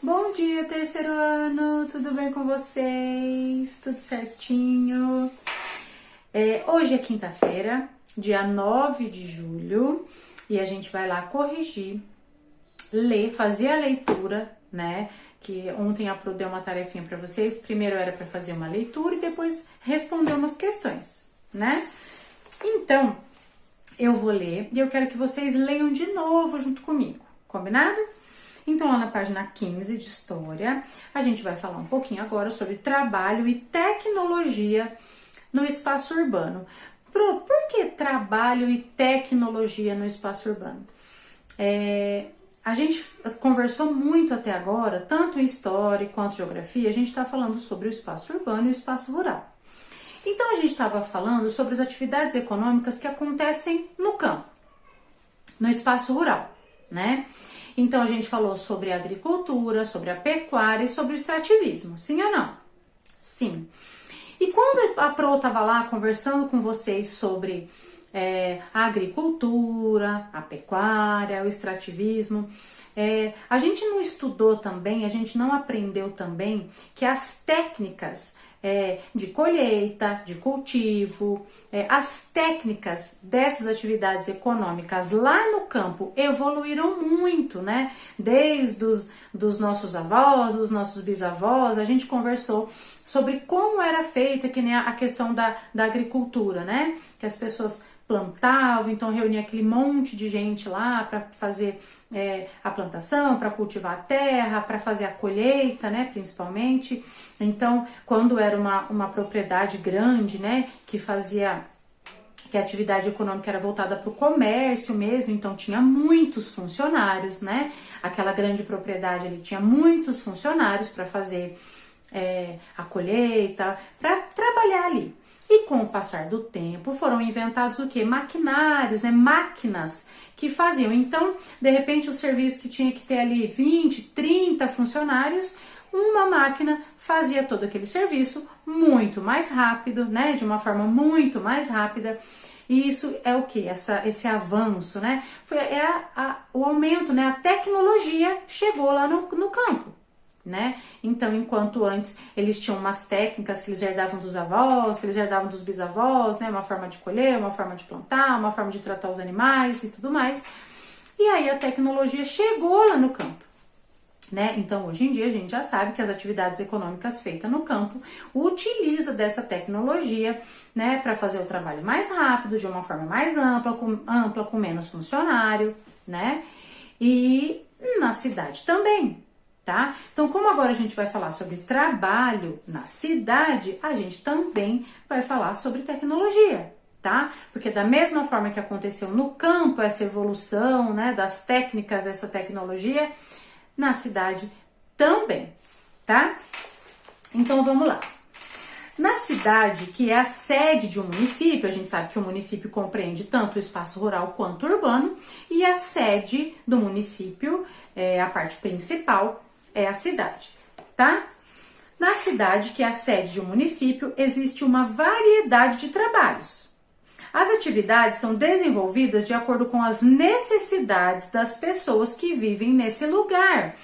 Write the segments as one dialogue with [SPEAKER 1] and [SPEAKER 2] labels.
[SPEAKER 1] Bom dia, terceiro ano, tudo bem com vocês? Tudo certinho? Hoje é quinta-feira, dia 9 de julho, e a gente vai lá corrigir, ler, fazer a leitura, né? Que ontem a Pro deu uma tarefinha para vocês. Primeiro era para fazer uma leitura e depois responder umas questões, né? Então, eu vou ler e eu quero que vocês leiam de novo junto comigo, combinado? Então, lá na página 15 de História, a gente vai falar um pouquinho agora sobre trabalho e tecnologia no espaço urbano. Por que trabalho e tecnologia no espaço urbano? A gente conversou muito até agora, tanto em História quanto em Geografia, a gente está falando sobre o espaço urbano e o espaço rural. Então, a gente estava falando sobre as atividades econômicas que acontecem no campo, no espaço rural, né? Então, a gente falou sobre a agricultura, sobre a pecuária e sobre o extrativismo. Sim ou não? Sim. E quando a Pro estava lá conversando com vocês sobre a agricultura, a pecuária, o extrativismo, a gente não estudou também, a gente não aprendeu também que as técnicas de colheita, de cultivo, as técnicas dessas atividades econômicas lá no campo evoluíram muito, né? Desde dos nossos avós, dos nossos bisavós, a gente conversou sobre como era feita, que nem a questão da agricultura, né? Que as pessoas plantavam, então reunia aquele monte de gente lá para fazer a plantação, para cultivar a terra, para fazer a colheita, né, principalmente. Então, quando era uma propriedade grande, né, que a atividade econômica era voltada para o comércio mesmo, então tinha muitos funcionários, né, aquela grande propriedade ali tinha muitos funcionários para fazer a colheita, para trabalhar ali. E com o passar do tempo foram inventados o quê? Maquinários, né? Máquinas que faziam. Então, de repente, o serviço que tinha que ter ali 20, 30 funcionários, uma máquina fazia todo aquele serviço muito mais rápido, né? De uma forma muito mais rápida. E isso é o quê? Esse avanço, né? O aumento, né? A tecnologia chegou lá no campo. Né? Então, enquanto antes eles tinham umas técnicas que eles herdavam dos avós, que eles herdavam dos bisavós, né? Uma forma de colher, uma forma de plantar, uma forma de tratar os animais e tudo mais. E aí a tecnologia chegou lá no campo, né? Então, hoje em dia a gente já sabe que as atividades econômicas feitas no campo utiliza dessa tecnologia, né? Para fazer o trabalho mais rápido, de uma forma mais ampla, com menos funcionário, né? E na cidade também. Tá? Então, como agora a gente vai falar sobre trabalho na cidade, a gente também vai falar sobre tecnologia, tá? Porque da mesma forma que aconteceu no campo essa evolução, né, das técnicas dessa tecnologia, na cidade também, tá? Então, vamos lá. Na cidade, que é a sede de um município, a gente sabe que o município compreende tanto o espaço rural quanto o urbano, e a sede do município, a parte principal, é a cidade, tá? Na cidade, que é a sede de um município, existe uma variedade de trabalhos. As atividades são desenvolvidas de acordo com as necessidades das pessoas que vivem nesse lugar.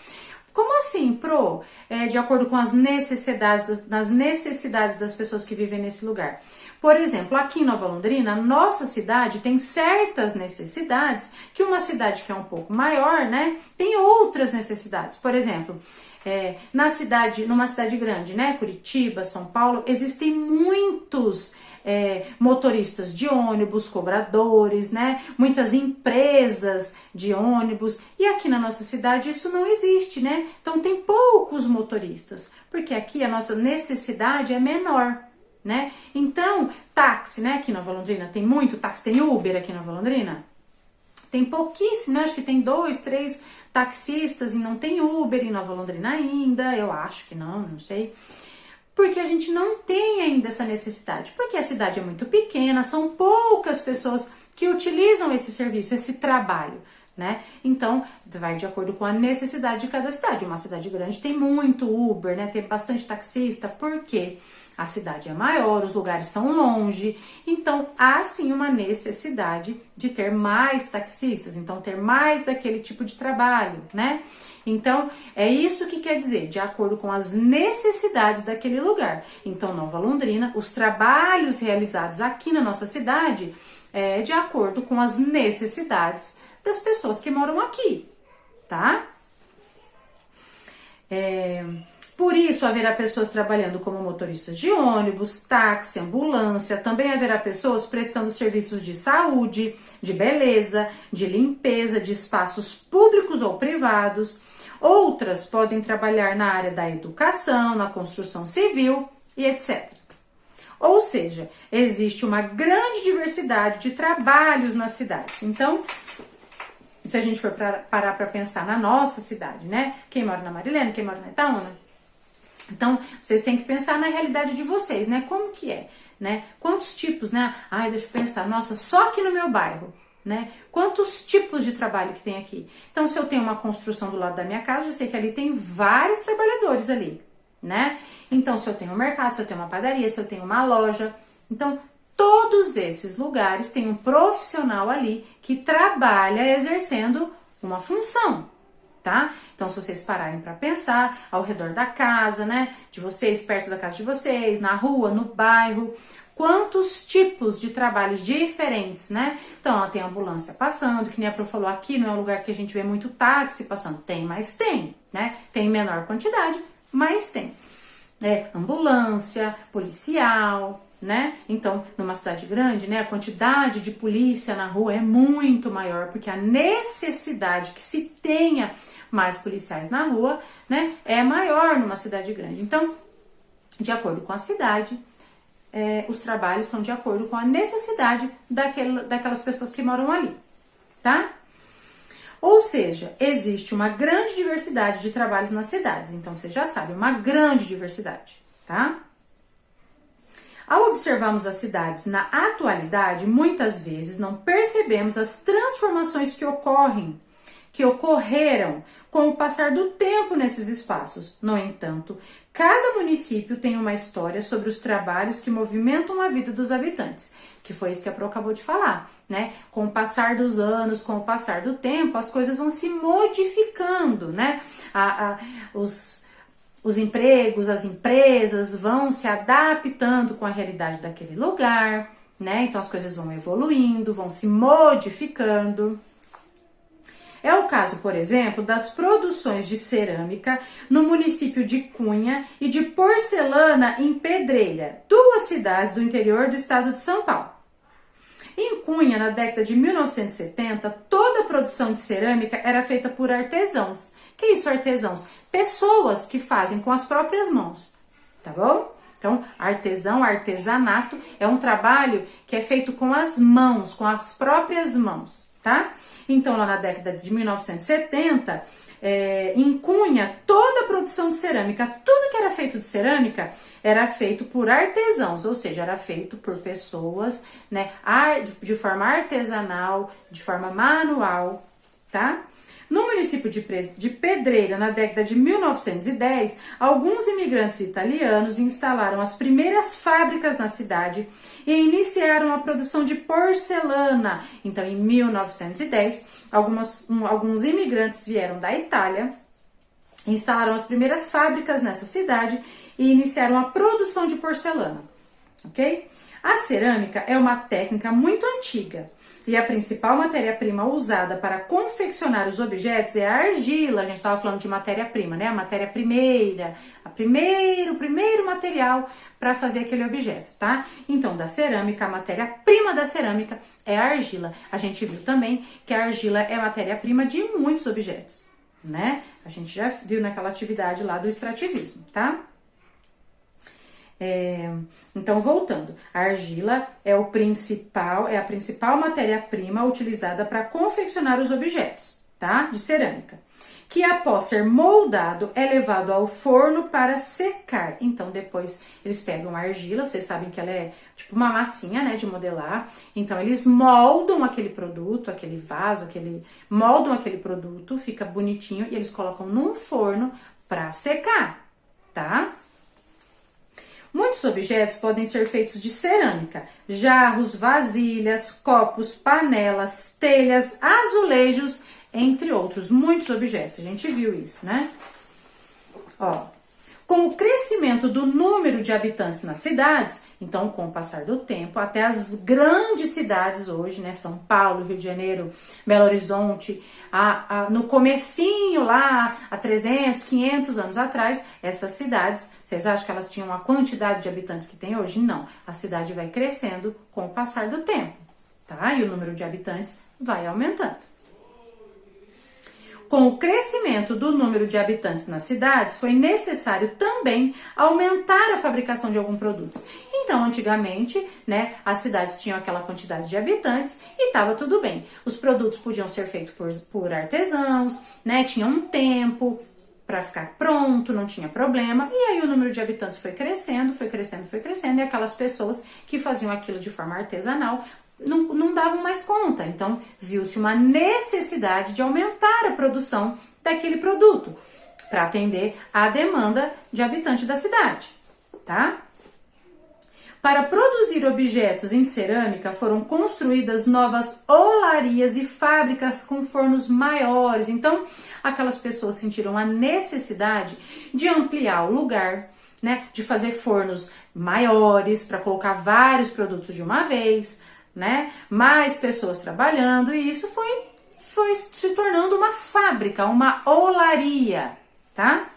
[SPEAKER 1] Como assim, Pro? De acordo com as necessidades das pessoas que vivem nesse lugar. Por exemplo, aqui em Nova Londrina, nossa cidade tem certas necessidades que uma cidade que é um pouco maior, né, tem outras necessidades. Por exemplo, numa cidade grande, né, Curitiba, São Paulo, existem muitos motoristas de ônibus, cobradores, né? Muitas empresas de ônibus. E aqui na nossa cidade isso não existe, né? Então tem poucos motoristas, porque aqui a nossa necessidade é menor, né? Então, táxi, né? Aqui em Nova Londrina tem muito táxi, tem Uber aqui em Nova Londrina? Tem pouquíssimo, né? Acho que tem 2, 3 taxistas e não tem Uber em Nova Londrina ainda, eu acho que não sei. Porque a gente não tem ainda essa necessidade, porque a cidade é muito pequena, são poucas pessoas que utilizam esse serviço, esse trabalho, né? Então, vai de acordo com a necessidade de cada cidade. Uma cidade grande tem muito Uber, né? Tem bastante taxista, por quê? A cidade é maior, os lugares são longe, então há sim uma necessidade de ter mais taxistas, então ter mais daquele tipo de trabalho, né? Então é isso que quer dizer, de acordo com as necessidades daquele lugar. Então, Nova Londrina, os trabalhos realizados aqui na nossa cidade é de acordo com as necessidades das pessoas que moram aqui, tá? Por isso, haverá pessoas trabalhando como motoristas de ônibus, táxi, ambulância. Também haverá pessoas prestando serviços de saúde, de beleza, de limpeza, de espaços públicos ou privados. Outras podem trabalhar na área da educação, na construção civil e etc. Ou seja, existe uma grande diversidade de trabalhos nas cidades. Então, se a gente for parar para pensar na nossa cidade, né? Quem mora na Marilena, quem mora na Itaúna. Então, vocês têm que pensar na realidade de vocês, né? Como que é, né? Quantos tipos, né? Ai, deixa eu pensar, nossa, só aqui no meu bairro, né? Quantos tipos de trabalho que tem aqui? Então, se eu tenho uma construção do lado da minha casa, eu sei que ali tem vários trabalhadores ali, né? Então, se eu tenho um mercado, se eu tenho uma padaria, se eu tenho uma loja, então todos esses lugares têm um profissional ali que trabalha exercendo uma função, tá? Então, se vocês pararem para pensar ao redor da casa, né, de vocês, perto da casa de vocês, na rua, no bairro, quantos tipos de trabalhos diferentes, né? Então, ó, tem ambulância passando, que nem a Pro falou, aqui não é um lugar que a gente vê muito táxi passando. Tem, mas tem, né? Tem em menor quantidade, mas tem. Ambulância, policial, né? Então, numa cidade grande, né, a quantidade de polícia na rua é muito maior, porque a necessidade que se tenha mais policiais na rua, né, é maior numa cidade grande. Então, de acordo com a cidade, os trabalhos são de acordo com a necessidade daquelas pessoas que moram ali, tá? Ou seja, existe uma grande diversidade de trabalhos nas cidades. Então, você já sabe, uma grande diversidade, tá? Ao observarmos as cidades na atualidade, muitas vezes não percebemos as transformações que ocorreram com o passar do tempo nesses espaços. No entanto, cada município tem uma história sobre os trabalhos que movimentam a vida dos habitantes, que foi isso que a Pro acabou de falar, né? Com o passar dos anos, com o passar do tempo, as coisas vão se modificando, né? Os empregos, as empresas vão se adaptando com a realidade daquele lugar, né? Então as coisas vão evoluindo, vão se modificando. É o caso, por exemplo, das produções de cerâmica no município de Cunha e de porcelana em Pedreira, duas cidades do interior do estado de São Paulo. Em Cunha, na década de 1970, toda a produção de cerâmica era feita por artesãos. Que isso, artesãos? Pessoas que fazem com as próprias mãos, tá bom? Então, artesanato é um trabalho que é feito com as mãos, com as próprias mãos, tá? Então, lá na década de 1970, em Cunha, toda a produção de cerâmica, tudo que era feito de cerâmica, era feito por artesãos, ou seja, era feito por pessoas, né, de forma artesanal, de forma manual, tá? No município de Pedreira, na década de 1910, alguns imigrantes italianos instalaram as primeiras fábricas na cidade e iniciaram a produção de porcelana. Então, em 1910, alguns imigrantes vieram da Itália, instalaram as primeiras fábricas nessa cidade e iniciaram a produção de porcelana, ok? A cerâmica é uma técnica muito antiga. E a principal matéria-prima usada para confeccionar os objetos é a argila. A gente estava falando de matéria-prima, né? A matéria primeira, o primeiro material para fazer aquele objeto, tá? Então, da cerâmica, a matéria-prima da cerâmica é a argila. A gente viu também que a argila é matéria-prima de muitos objetos, né? A gente já viu naquela atividade lá do extrativismo, tá? Então, voltando, a argila é a principal matéria-prima utilizada para confeccionar os objetos, tá? De cerâmica. que após ser moldado é levado ao forno para secar. Então depois eles pegam a argila, vocês sabem que ela é tipo uma massinha, né, de modelar. Então eles moldam aquele produto, aquele vaso, moldam aquele produto, fica bonitinho e eles colocam num forno para secar, tá? Muitos objetos podem ser feitos de cerâmica: jarros, vasilhas, copos, panelas, telhas, azulejos, entre outros, muitos objetos. A gente viu isso, né? Ó, com o crescimento do número de habitantes nas cidades, então com o passar do tempo, até as grandes cidades hoje, né? São Paulo, Rio de Janeiro, Belo Horizonte, no comecinho lá, há 300, 500 anos atrás, essas cidades, vocês acham que elas tinham a quantidade de habitantes que tem hoje? Não. A cidade vai crescendo com o passar do tempo, tá? E o número de habitantes vai aumentando. Com o crescimento do número de habitantes nas cidades, foi necessário também aumentar a fabricação de alguns produtos. Então, antigamente, né, as cidades tinham aquela quantidade de habitantes e estava tudo bem. Os produtos podiam ser feitos por artesãos, né, tinha um tempo para ficar pronto, não tinha problema. E aí o número de habitantes foi crescendo, foi crescendo, foi crescendo, e aquelas pessoas que faziam aquilo de forma artesanal não davam mais conta. Então, viu-se uma necessidade de aumentar a produção daquele produto para atender à demanda de habitante da cidade, tá? Para produzir objetos em cerâmica, foram construídas novas olarias e fábricas com fornos maiores. Então, aquelas pessoas sentiram a necessidade de ampliar o lugar, né? De fazer fornos maiores para colocar vários produtos de uma vez, né? Mais pessoas trabalhando, e isso foi se tornando uma fábrica, uma olaria, tá?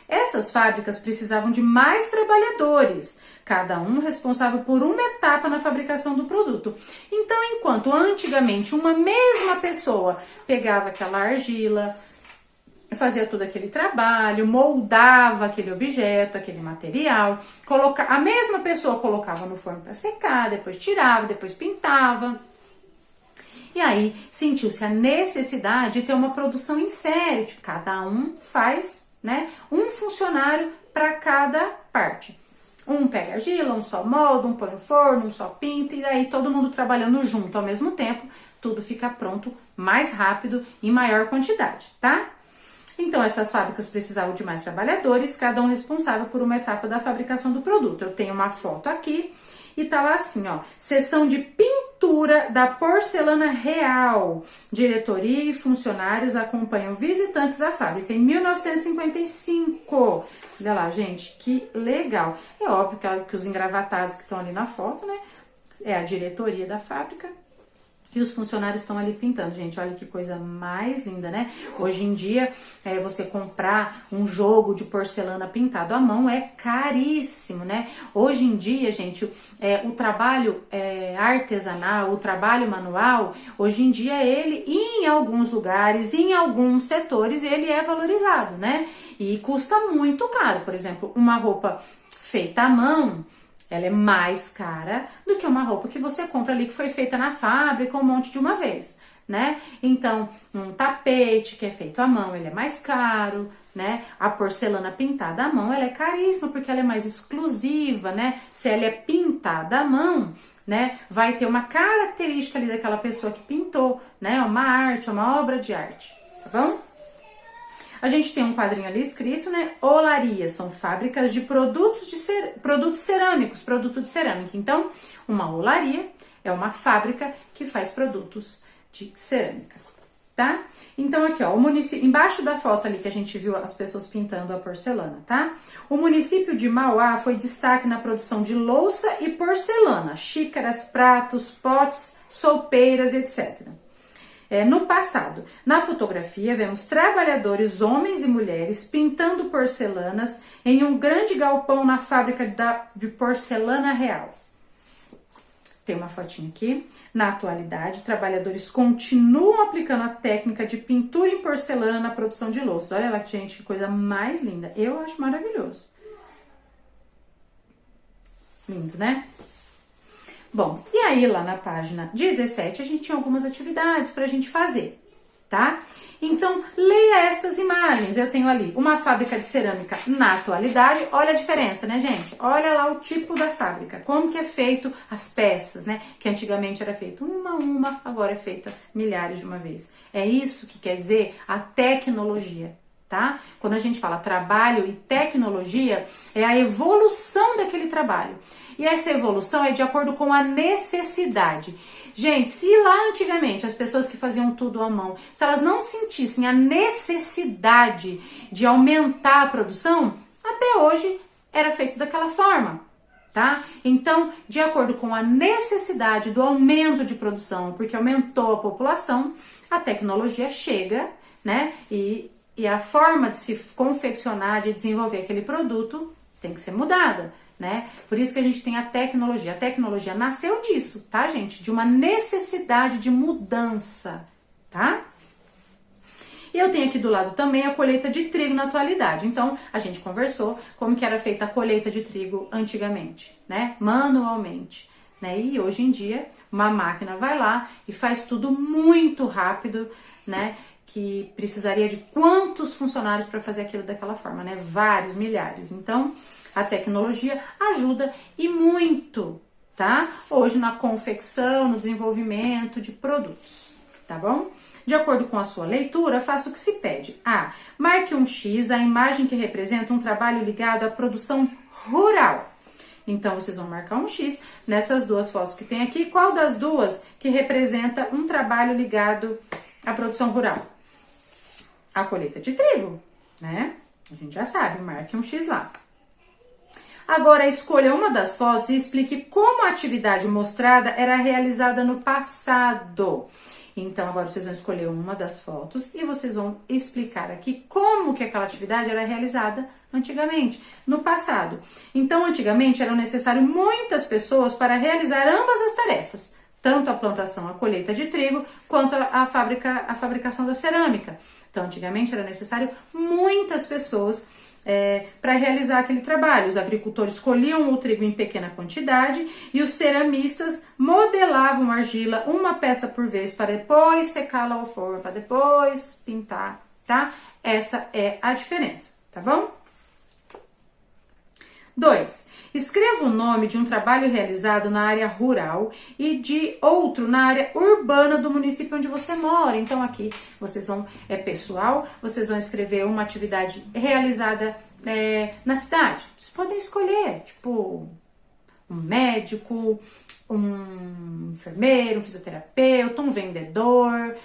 [SPEAKER 1] Essas fábricas precisavam de mais trabalhadores, cada um responsável por uma etapa na fabricação do produto. Então, enquanto antigamente uma mesma pessoa pegava aquela argila, fazia todo aquele trabalho, moldava aquele objeto, aquele material, a mesma pessoa colocava no forno para secar, depois tirava, depois pintava. E aí sentiu-se a necessidade de ter uma produção em série, tipo, cada um faz, né, um funcionário para cada parte. Um pega argila, um só molda, um põe no forno, um só pinta, e aí todo mundo trabalhando junto ao mesmo tempo, tudo fica pronto mais rápido e em maior quantidade, tá? Então, essas fábricas precisavam de mais trabalhadores, cada um responsável por uma etapa da fabricação do produto. Eu tenho uma foto aqui e tá lá assim, ó, seção de pintura da porcelana real. Diretoria e funcionários acompanham visitantes à fábrica em 1955. Olha lá, gente, que legal. É óbvio que os engravatados que estão ali na foto, né, é a diretoria da fábrica. E os funcionários estão ali pintando. Gente, olha que coisa mais linda, né? Hoje em dia, você comprar um jogo de porcelana pintado à mão é caríssimo, né? Hoje em dia, gente, o trabalho artesanal, o trabalho manual, hoje em dia ele, em alguns lugares, em alguns setores, ele é valorizado, né? E custa muito caro. Por exemplo, uma roupa feita à mão, ela é mais cara do que uma roupa que você compra ali que foi feita na fábrica um monte de uma vez, né? Então, um tapete que é feito à mão, ele é mais caro, né? A porcelana pintada à mão, ela é caríssima porque ela é mais exclusiva, né? Se ela é pintada à mão, né, vai ter uma característica ali daquela pessoa que pintou, né? Uma arte, uma obra de arte, tá bom? A gente tem um quadrinho ali escrito, né? Olarias são fábricas de produtos cerâmicos, produto de cerâmica. Então, uma olaria é uma fábrica que faz produtos de cerâmica, tá? Então, aqui, ó, o município, embaixo da foto ali que a gente viu as pessoas pintando a porcelana, tá? O município de Mauá foi destaque na produção de louça e porcelana, xícaras, pratos, potes, soupeiras, etc. No passado, na fotografia, vemos trabalhadores, homens e mulheres, pintando porcelanas em um grande galpão na fábrica de porcelana real. Tem uma fotinha aqui. Na atualidade, trabalhadores continuam aplicando a técnica de pintura em porcelana na produção de louças. Olha lá, gente, que coisa mais linda. Eu acho maravilhoso. Lindo, né? Bom, e aí lá na página 17 a gente tinha algumas atividades pra gente fazer, tá? Então, leia estas imagens. Eu tenho ali uma fábrica de cerâmica na atualidade. Olha a diferença, né, gente? Olha lá o tipo da fábrica, como que é feito as peças, né? Que antigamente era feito uma a uma, agora é feita milhares de uma vez. É isso que quer dizer a tecnologia, tá? Quando a gente fala trabalho e tecnologia, é a evolução daquele trabalho. E essa evolução é de acordo com a necessidade. Gente, se lá antigamente as pessoas que faziam tudo à mão, se elas não sentissem a necessidade de aumentar a produção, até hoje era feito daquela forma, tá? Então, de acordo com a necessidade do aumento de produção, porque aumentou a população, a tecnologia chega, né? E a forma de se confeccionar, de desenvolver aquele produto tem que ser mudada, né? Por isso que a gente tem a tecnologia. A tecnologia nasceu disso, tá, gente? De uma necessidade de mudança, tá? E eu tenho aqui do lado também a colheita de trigo na atualidade. Então, a gente conversou como que era feita a colheita de trigo antigamente, né? Manualmente, né? E hoje em dia, uma máquina vai lá e faz tudo muito rápido, né? Que precisaria de quantos funcionários para fazer aquilo daquela forma, né? Vários, milhares. Então, a tecnologia ajuda e muito, tá? Hoje na confecção, no desenvolvimento de produtos, tá bom? De acordo com a sua leitura, faça o que se pede. A. Marque um X, a imagem que representa um trabalho ligado à produção rural. Então, vocês vão marcar um X nessas duas fotos que tem aqui. Qual das duas que representa um trabalho ligado à produção rural? A colheita de trigo, né? A gente já sabe, marque um X lá. Agora, escolha uma das fotos e explique como a atividade mostrada era realizada no passado. Então, agora vocês vão escolher uma das fotos e vocês vão explicar aqui como que aquela atividade era realizada antigamente, no passado. Então, antigamente eram necessárias muitas pessoas para realizar ambas as tarefas, tanto a plantação, a colheita de trigo, quanto a fabricação da cerâmica. Então, antigamente era necessário muitas pessoas para realizar aquele trabalho. Os agricultores colhiam o trigo em pequena quantidade e os ceramistas modelavam a argila uma peça por vez para depois secá-la ao forno, para depois pintar, tá? Essa é a diferença, tá bom? 2. Escreva o nome de um trabalho realizado na área rural e de outro na área urbana do município onde você mora. Então aqui vocês vão, pessoal, vocês vão escrever uma atividade realizada na cidade. Vocês podem escolher, tipo, um médico, um enfermeiro, um fisioterapeuta, um vendedor,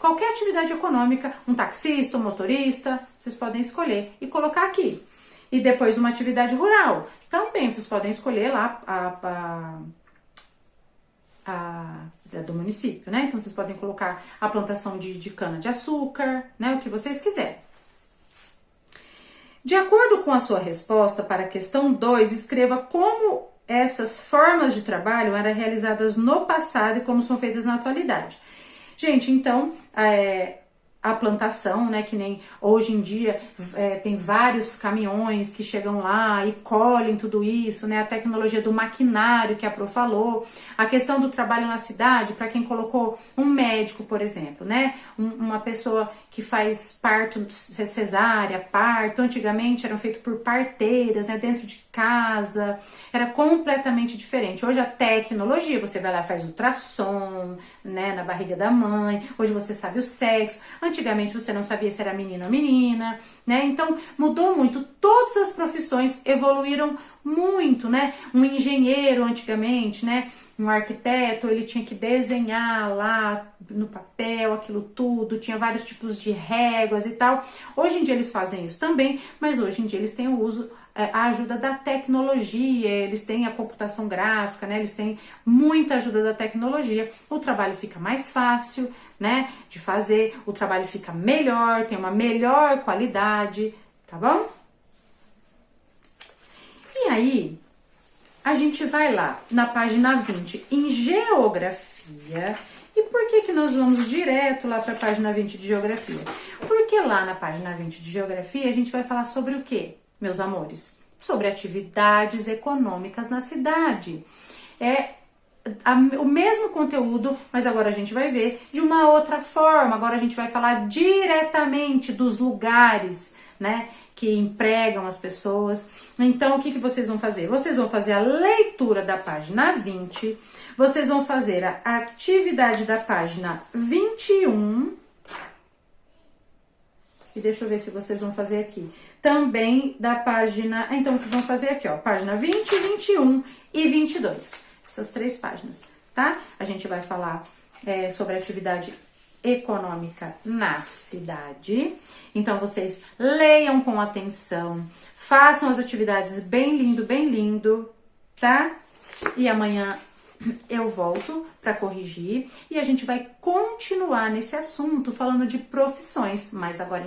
[SPEAKER 1] qualquer atividade econômica, um taxista, um motorista, vocês podem escolher e colocar aqui. E depois uma atividade rural. Também vocês podem escolher lá do município, né? Então vocês podem colocar a plantação de cana-de-açúcar, né? O que vocês quiserem. De acordo com a sua resposta para a questão 2, escreva como essas formas de trabalho eram realizadas no passado e como são feitas na atualidade. Gente, então, a plantação, né, que nem hoje em dia tem vários caminhões que chegam lá e colhem tudo isso, né, a tecnologia do maquinário que a Pro falou, a questão do trabalho na cidade, para quem colocou um médico, por exemplo, né, uma pessoa que faz parto cesárea, parto, antigamente eram feitos por parteiras, né, dentro de casa, era completamente diferente. Hoje a tecnologia, você vai lá, faz ultrassom, né, na barriga da mãe, hoje você sabe o sexo, antigamente você não sabia se era menino ou menina, né, então mudou muito, todas as profissões evoluíram muito, né, um engenheiro antigamente, né, um arquiteto, ele tinha que desenhar lá no papel aquilo tudo, tinha vários tipos de réguas e tal. Hoje em dia eles fazem isso também, mas hoje em dia eles têm o uso, a ajuda da tecnologia, eles têm a computação gráfica, né? Eles têm muita ajuda da tecnologia. O trabalho fica mais fácil, né, de fazer, o trabalho fica melhor, tem uma melhor qualidade, tá bom? E aí, a gente vai lá na página 20 em Geografia. E por que nós vamos direto lá para a página 20 de Geografia? Porque lá na página 20 de Geografia a gente vai falar sobre o quê, meus amores? Sobre atividades econômicas na cidade. o mesmo conteúdo, mas agora a gente vai ver de uma outra forma. Agora a gente vai falar diretamente dos lugares, né, que empregam as pessoas. Então, o que vocês vão fazer? Vocês vão fazer a leitura da página 20, vocês vão fazer a atividade da página 21, e deixa eu ver se vocês vão fazer aqui. Também da página... Então, vocês vão fazer aqui, ó, página 20, 21 e 22. Essas 3 páginas, tá? A gente vai falar sobre a atividade econômica na cidade. Então, vocês leiam com atenção, façam as atividades bem lindo, tá? E amanhã eu volto para corrigir e a gente vai continuar nesse assunto falando de profissões, mas agora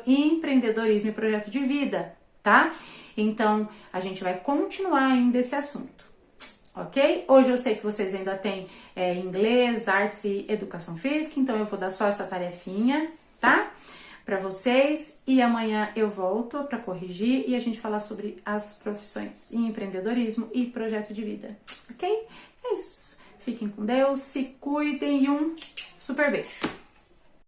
[SPEAKER 1] empreendedorismo e projeto de vida, tá? Então, a gente vai continuar ainda esse assunto, ok? Hoje eu sei que vocês ainda têm inglês, artes e educação física, então eu vou dar só essa tarefinha, tá? Para vocês, e amanhã eu volto para corrigir e a gente falar sobre as profissões em empreendedorismo e projeto de vida, ok? É isso. Fiquem com Deus, se cuidem e um super beijo.